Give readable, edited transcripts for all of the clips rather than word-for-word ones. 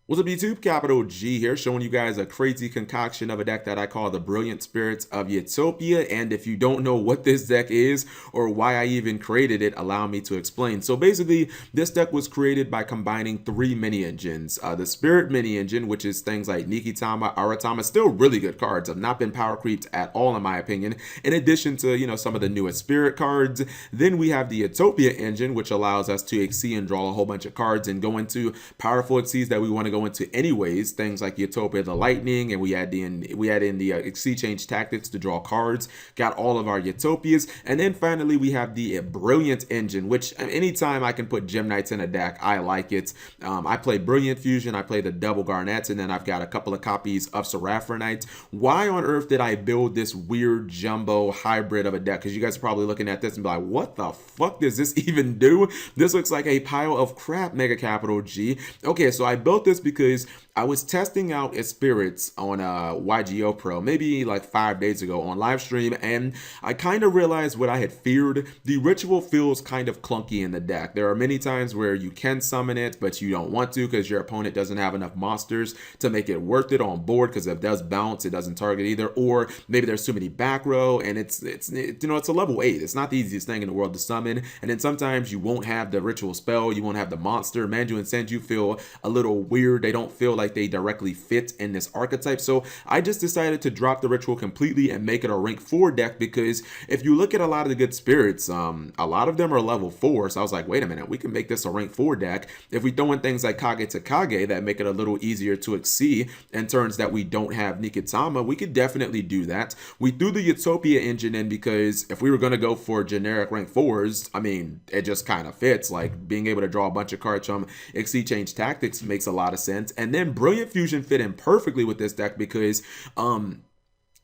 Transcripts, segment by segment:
What's up YouTube, Capital G here, showing you guys a crazy concoction of a deck that I call the Brilliant Spirits of Utopia. And if you don't know what this deck is or why I even created it, allow me to explain. So basically, this deck was created by combining three mini engines. The Spirit mini engine, which is things like Nikitama, Aratama, still really good cards, have not been power creeped at all in my opinion, in addition to, some of the newest Spirit cards. Then we have the Utopia engine, which allows us to exceed and draw a whole bunch of cards and go into powerful exceeds that we want to go into anyways, things like Utopia the Lightning, and we add in the Exceed Change Tactics to draw cards, got all of our Utopias. And then finally we have the Brilliant engine, which anytime I can put Gem Knights in a deck, I like it. I play Brilliant Fusion, I play the double Garnets, and then I've got a couple of copies of Seraphonite. Why on earth did I build this weird jumbo hybrid of a deck? Because you guys are probably looking at this and be like, what the fuck does this even do? This looks like a pile of crap, MegaCapitalG. Okay, so I built this because I was testing out its spirits on YGO Pro maybe like 5 days ago on live stream, and I kind of realized what I had feared. The ritual feels kind of clunky in the deck. There are many times where you can summon it, but you don't want to because your opponent doesn't have enough monsters to make it worth it on board, because if it does bounce, it doesn't target either, or maybe there's too many back row, and it's a level 8. It's not the easiest thing in the world to summon, and then sometimes you won't have the ritual spell, you won't have the monster. Manju and Senju feel a little weird. They don't feel like they directly fit in this archetype. So I just decided to drop the ritual completely and make it a rank 4 deck, because if you look at a lot of the good spirits, a lot of them are level 4. So I was like, wait a minute, we can make this a rank 4 deck if we throw in things like Kage to Kage that make it a little easier to exceed in turns that we don't have Nikitama. We could definitely do that. We threw the Utopia engine in because if we were going to go for generic rank 4s, I mean, it just kind of fits. Like being able to draw a bunch of cards from Exceed Change Tactics makes a lot of sense. And then Brilliant Fusion fit in perfectly with this deck because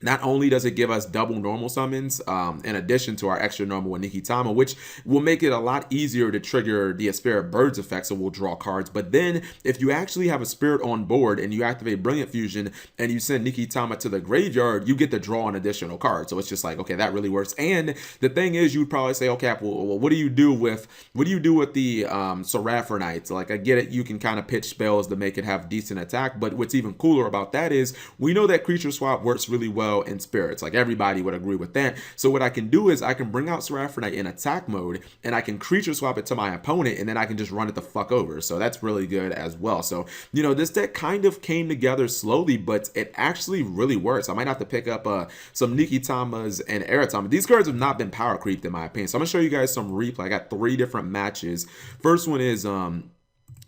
not only does it give us double normal summons, in addition to our extra normal with Nikitama, which will make it a lot easier to trigger the Spirit Birds effect, so we'll draw cards. But then, if you actually have a Spirit on board and you activate Brilliant Fusion and you send Nikitama to the graveyard, you get to draw an additional card. So it's just like, okay, that really works. And the thing is, you would probably say, okay, well, what do you do with the Seraphonite? Like, I get it, you can kind of pitch spells to make it have decent attack, but what's even cooler about that is we know that creature swap works really well in spirits. Like everybody would agree with that. So what I can do is I can bring out Seraphonite in attack mode and I can creature swap it to my opponent, and then I can just run it the fuck over. So that's really good as well. So, this deck kind of came together slowly, but it actually really works. I might have to pick up some Nikitamas and Aratama. These cards have not been power creeped in my opinion. So I'm gonna show you guys some replay. I got 3 different matches. First one is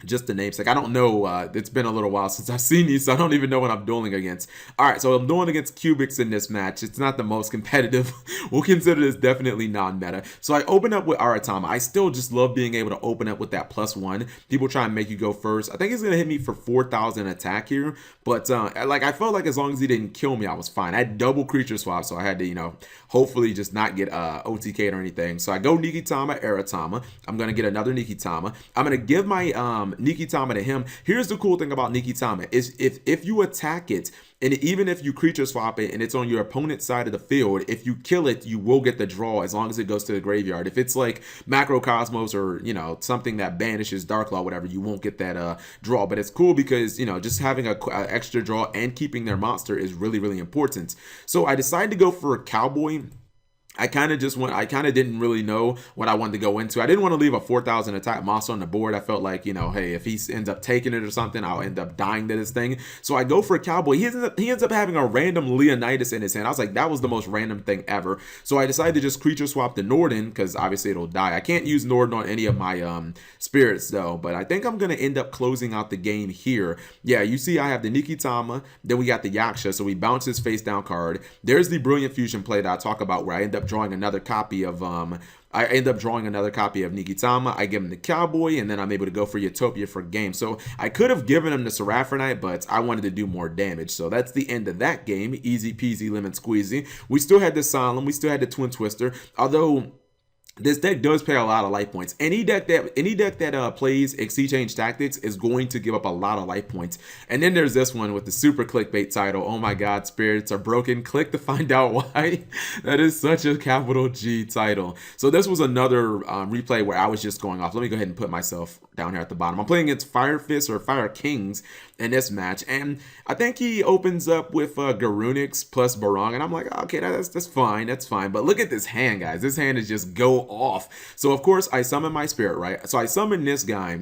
just the namesake. I don't know. It's been a little while since I've seen these, so I don't even know what I'm dueling against. All right, so I'm dueling against Cubics in this match. It's not the most competitive. We'll consider this definitely non-meta. So I open up with Aratama. I still just love being able to open up with that +1. People try and make you go first. I think he's gonna hit me for 4,000 attack here, but like I felt like as long as he didn't kill me, I was fine. I had double creature swap, so I had to hopefully just not get OTK'd or anything. So I go Nikitama, Aratama. I'm gonna get another Nikitama. I'm gonna give my Nikitama to him. Here's the cool thing about Nikitama is if you attack it, and even if you creature swap it and it's on your opponent's side of the field, if you kill it, you will get the draw as long as it goes to the graveyard. If it's like Macrocosmos or something that banishes Dark Law, whatever, you won't get that draw. But it's cool because just having a extra draw and keeping their monster is really, really important. So I decided to go for a Cowboy. I kind of didn't really know what I wanted to go into. I didn't want to leave a 4,000 attack monster on the board. I felt like, hey, if he ends up taking it or something, I'll end up dying to this thing. So I go for a Cowboy. He ends up having a random Leonidas in his hand. I was like, that was the most random thing ever. So I decided to just creature swap the Norden, because obviously it'll die. I can't use Norden on any of my spirits though, but I think I'm going to end up closing out the game here. Yeah, you see I have the Nikitama, then we got the Yaksha, so we bounce his face down card. There's the Brilliant Fusion play that I talk about where I end up drawing another copy of Nikitama. I give him the Cowboy, and then I'm able to go for Utopia for game. So I could have given him the Seraphonite, but I wanted to do more damage. So that's the end of that game. Easy peasy lemon squeezy. We still had the Solemn. We still had the Twin Twister. Although this deck does pay a lot of life points. Any deck that plays Exchange Tactics is going to give up a lot of life points. And then there's this one with the super clickbait title. Oh my god, spirits are broken. Click to find out why. That is such a capital G title. So this was another replay where I was just going off. Let me go ahead and put myself down here at the bottom. I'm playing against Fire Fists or Fire Kings in this match, and I think he opens up with Garunix plus Barong, and I'm like, okay, that's fine, that's fine. But look at this hand, guys. This hand is just go off. So of course I summon my spirit, right? So I summon this guy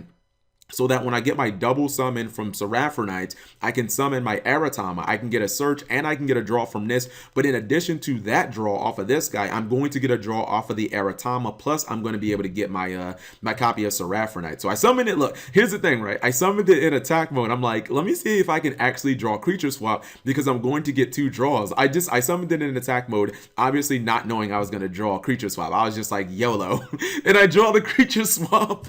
so that when I get my double summon from Seraphonite, I can summon my Aratama, I can get a search, and I can get a draw from this. But in addition to that draw off of this guy, I'm going to get a draw off of the Aratama, plus I'm going to be able to get my my copy of Seraphonite. So I summoned it. Look, here's the thing, right? I summoned it in attack mode. I'm like, let me see if I can actually draw creature swap, because I'm going to get 2 draws. I summoned it in attack mode, obviously not knowing I was going to draw a creature swap. I was just like, YOLO. And I draw the creature swap.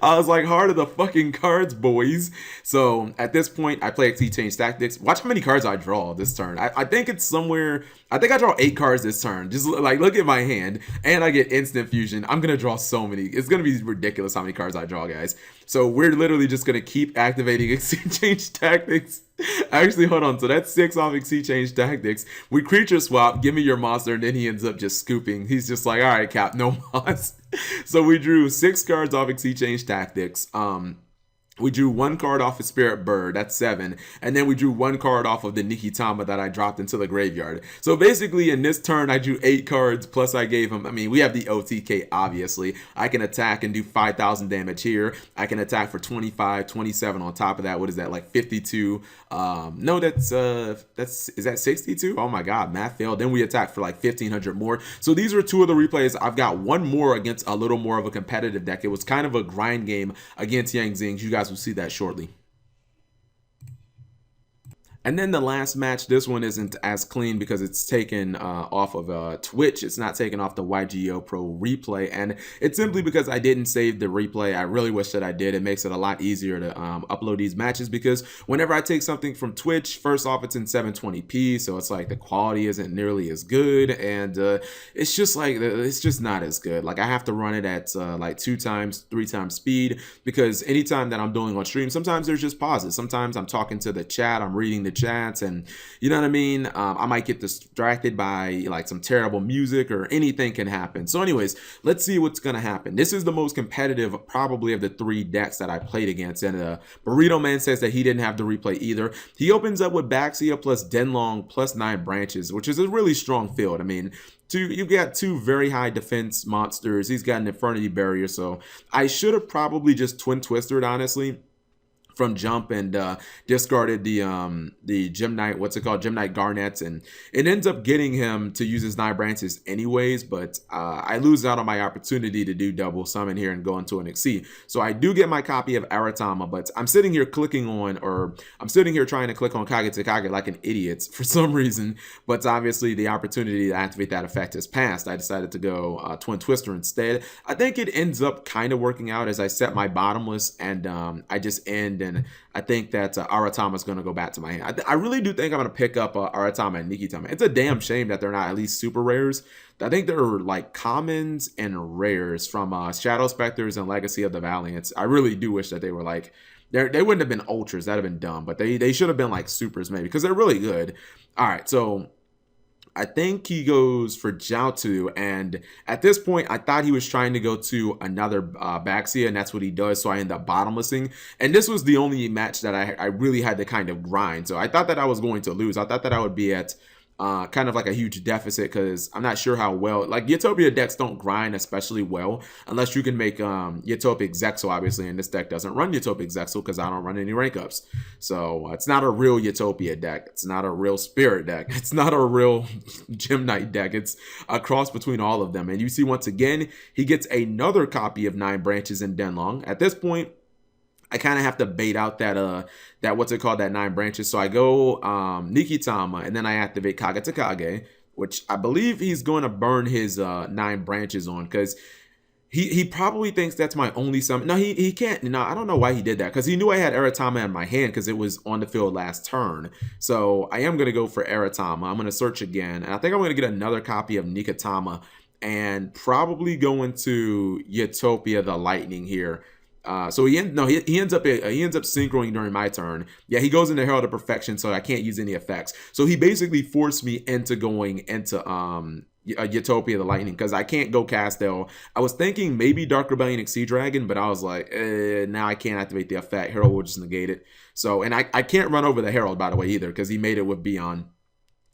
I was like, heart of the fucking cards, boys. So at this point, I play Exchange Tactics. Watch how many cards I draw this turn. I think it's somewhere, I think I draw 8 cards this turn. Just like, look at my hand, and I get instant fusion. I'm gonna draw so many. It's gonna be ridiculous how many cards I draw, guys. So we're literally just gonna keep activating Exchange Tactics. Actually, hold on. So that's 6 off Exchange Tactics. We creature swap, give me your monster, and then he ends up just scooping. He's just like, all right, Cap, no moss. So we drew 6 cards off Exchange Tactics. We drew 1 card off of Spirit Bird, that's 7, and then we drew 1 card off of the Nikitama that I dropped into the graveyard. So basically in this turn I drew 8 cards, plus I gave him, I mean, we have the OTK obviously. I can attack and do 5,000 damage here. I can attack for 25, 27 on top of that. What is that, like 52? No, is that 62? Oh my god, math failed. Then we attack for like 1,500 more. So these are 2 of the replays. I've got 1 more against a little more of a competitive deck. It was kind of a grind game against Yang Zings. You guys will see that shortly. And then the last match, this one isn't as clean because it's taken off of Twitch. It's not taken off the YGO Pro replay. And it's simply because I didn't save the replay. I really wish that I did. It makes it a lot easier to upload these matches, because whenever I take something from Twitch, first off, it's in 720p. So it's like the quality isn't nearly as good. And it's just like, it's just not as good. Like I have to run it at like 2 times, 3 times speed, because anytime that I'm doing on stream, sometimes there's just pauses. Sometimes I'm talking to the chat, I'm reading the chats, and you know what I mean, I might get distracted by like some terrible music, or anything can happen. So anyways, let's see what's gonna happen. This is the most competitive probably of the 3 decks that I played against, and Burrito Man says that he didn't have the replay either. He opens up with Baxia plus Denlong plus 9 branches, which is a really strong field. I mean, you've got 2 very high defense monsters. He's got an Infernity Barrier, so I should have probably just Twin Twistered, honestly, from jump, and discarded the Gem Knight, Gem Knight Garnets, and it ends up getting him to use his 9 branches anyways, but I lose out on my opportunity to do double summon here and go into an Exceed. So I do get my copy of Aratama, but I'm sitting here trying to click on Kage like an idiot for some reason, but obviously the opportunity to activate that effect has passed. I decided to go Twin Twister instead. I think it ends up kind of working out as I set my bottomless, and I just end, and I think that Aratama is going to go back to my hand. I really do think I'm going to pick up Aratama and Nikitama. It's a damn shame that they're not at least super rares. I think they're like commons and rares from Shadow Specters and Legacy of the Valiants. I really do wish that they were like, they wouldn't have been ultras. That'd have been dumb, but they should have been like supers maybe, because they're really good. All right, so I think he goes for Jiaotu, and at this point, I thought he was trying to go to another Baxia, and that's what he does, so I end up bottomlessing. And this was the only match that I really had to kind of grind, so I thought that I was going to lose. I thought that I would be at kind of like a huge deficit, because I'm not sure how well, like Utopia decks don't grind especially well unless you can make Utopic Zexal, obviously, and this deck doesn't run Utopic Zexal because I don't run any rank ups. So it's not a real Utopia deck. It's not a real Spirit deck. It's not a real Gem Knight deck. It's a cross between all of them. And you see, once again, he gets another copy of 9 branches in Denlong. At this point, I kind of have to bait out that that 9 branches. So I go Nikitama, and then I activate Kage, which I believe he's going to burn his 9 branches on, because he probably thinks that's my only summon. No, he can't. No, I don't know why he did that, because he knew I had Aratama in my hand because it was on the field last turn. So I am going to go for Aratama. I'm going to search again, and I think I'm going to get another copy of Nikitama and probably going to Utopia the Lightning here. So he ends up synchroing during my turn. Yeah, he goes into Herald of Perfection, so I can't use any effects. So he basically forced me into going into Utopia the Lightning because I can't go Castel. I was thinking maybe Dark Rebellion Exceed Dragon, but I was like, now I can't activate the effect. Herald will just negate it. So, and I can't run over the Herald, by the way, either, because he made it with Beyond.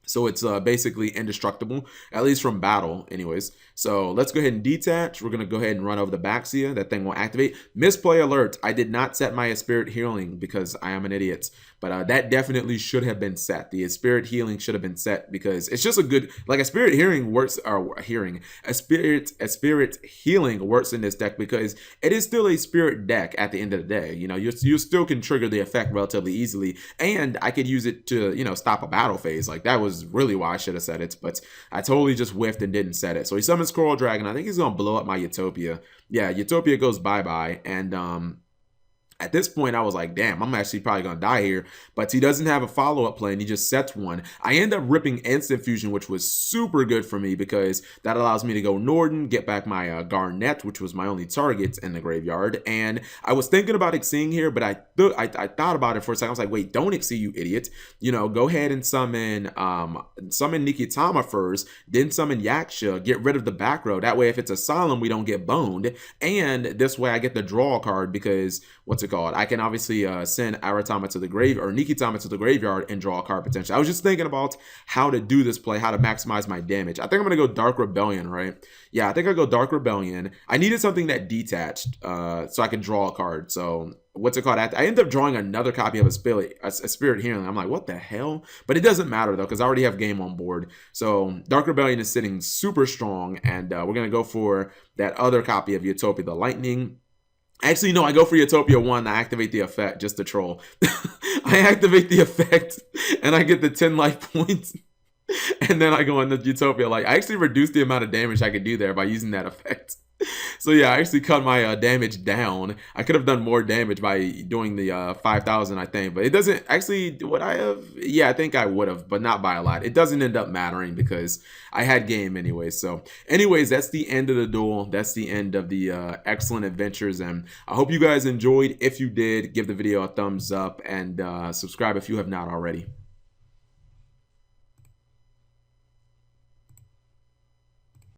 So it's basically indestructible, at least from battle anyways. So let's go ahead and detach. We're going to go ahead and run over the Baxia. That thing will activate. Misplay alert. I did not set my Spirit Healing because I am an idiot. But that definitely should have been set. The Spirit Healing should have been set because it's just a good, like a Spirit Healing works, or a Spirit Healing works in this deck because it is still a Spirit deck at the end of the day. You know, you still can trigger the effect relatively easily. And I could use it to, you know, stop a battle phase. Like that was really why I should have set it. But I totally just whiffed and didn't set it. So he summons Coral Dragon. I think he's going to blow up my Utopia. Yeah, Utopia goes bye-bye. And at this point, I was like, damn, I'm actually probably going to die here. But he doesn't have a follow-up plan. He just sets one. I end up ripping Instant Fusion, which was super good for me because that allows me to go Norden, get back my Garnet, which was my only target in the graveyard. And I was thinking about Xying here, but I thought about it for a second. I was like, wait, don't Xying, you idiot. You know, go ahead and summon Nikitama first, then summon Yaksha, get rid of the back row. That way, if it's a Solemn, we don't get boned. And this way, I get the draw card because, what's it called? I can obviously send Aratama to the grave or Nikitama to the graveyard and draw a card potentially. I was just thinking about how to do this play, how to maximize my damage. I think I'm going to go Dark Rebellion, right? Yeah, I think I'll go Dark Rebellion. I needed something that detached so I could draw a card. So what's it called? I ended up drawing another copy of a Spirit Healing. I'm like, what the hell? But it doesn't matter though, because I already have game on board. So Dark Rebellion is sitting super strong, and we're going to go for that other copy of Utopia the Lightning. Actually, no, I go for Utopia 1. I activate the effect just to troll. I activate the effect and I get the 10 life points. And then I go into Utopia. Like, I actually reduced the amount of damage I could do there by using that effect. So yeah, I actually cut my damage down. I could have done more damage by doing the 5,000, I think, but it doesn't actually. Would I have? Yeah, I think I would have, but not by a lot. It doesn't end up mattering because I had game anyway. So anyways, that's the end of the duel. That's the end of the excellent adventures, and I hope you guys enjoyed. If you did, give the video a thumbs up and subscribe if you have not already.